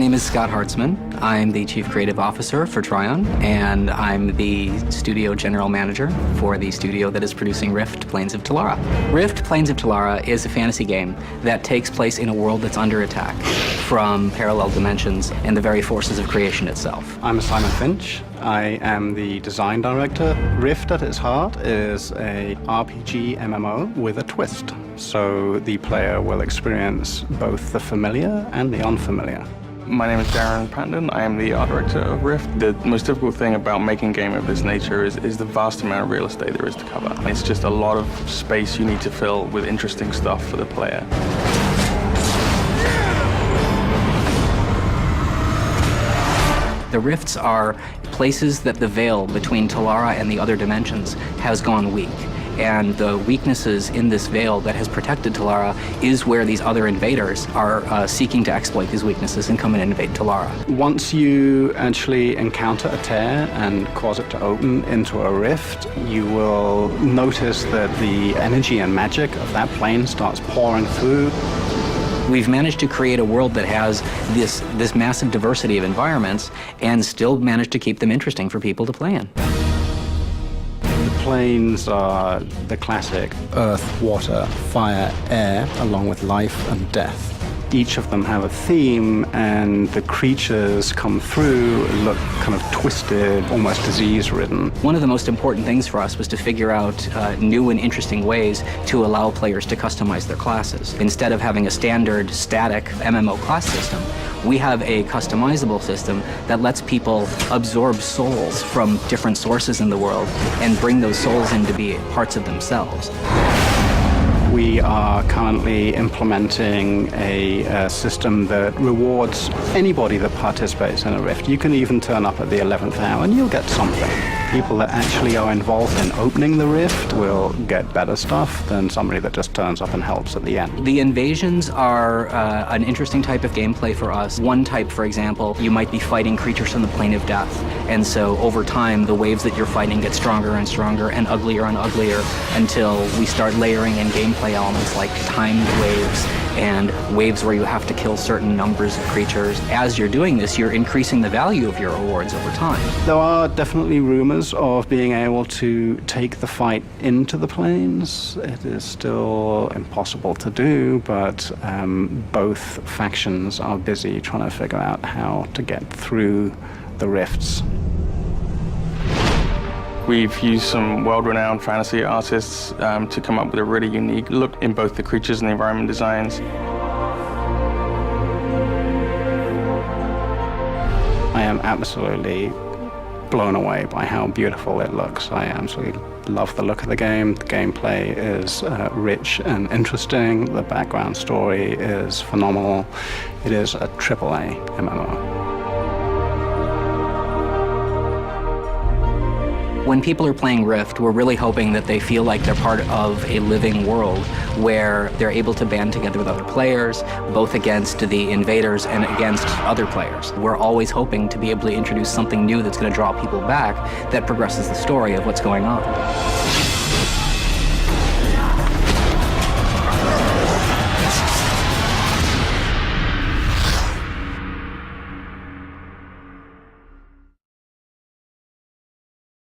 name is Scott Hartzman. I'm the Chief Creative Officer for Tryon, and I'm the Studio General Manager for the studio that is producing Rift: Plains of Telara. Rift: Plains of Telara is a fantasy game that takes place in a world that's under attack from parallel dimensions and the very forces of creation itself. I'm Simon Finch. I am the design director. Rift at its heart is a RPG MMO with a twist. So the player will experience both the familiar and the unfamiliar. My name is Darren Pandon. I am the art director of Rift. The most difficult thing about making a game of this nature is the vast amount of real estate there is to cover. It's just a lot of space you need to fill with interesting stuff for the player. The rifts are places that the veil between Telara and the other dimensions has gone weak. And the weaknesses in this veil that has protected Telara is where these other invaders are seeking to exploit these weaknesses and come and invade Telara. Once you actually encounter a tear and cause it to open into a rift, you will notice that the energy and magic of that plane starts pouring through. We've managed to create a world that has this massive diversity of environments and still managed to keep them interesting for people to play in. The planes are the classic earth, water, fire, air, along with life and death. Each of them have a theme, and the creatures come through, look kind of twisted, almost disease-ridden. One of the most important things for us was to figure out new and interesting ways to allow players to customize their classes. Instead of having a standard, static MMO class system, we have a customizable system that lets people absorb souls from different sources in the world and bring those souls in to be parts of themselves. We are currently implementing a system that rewards anybody that participates in a Rift. You can even turn up at the 11th hour and you'll get something. People that actually are involved in opening the Rift will get better stuff than somebody that just turns up and helps at the end. The invasions are an interesting type of gameplay for us. One type, for example, you might be fighting creatures from the plane of death. And so over time, the waves that you're fighting get stronger and stronger and uglier until we start layering in gameplay elements like timed waves and waves where you have to kill certain numbers of creatures. As you're doing this, you're increasing the value of your rewards over time. There are definitely rumors of being able to take the fight into the planes. It is still impossible to do, but both factions are busy trying to figure out how to get through the rifts. We've used some world-renowned fantasy artists to come up with a really unique look in both the creatures and the environment designs. I am absolutely blown away by how beautiful it looks. I absolutely love the look of the game. The gameplay is rich and interesting. The background story is phenomenal. It is a AAA MMO. When people are playing Rift, we're really hoping that they feel like they're part of a living world where they're able to band together with other players, both against the invaders and against other players. We're always hoping to be able to introduce something new that's going to draw people back that progresses the story of what's going on.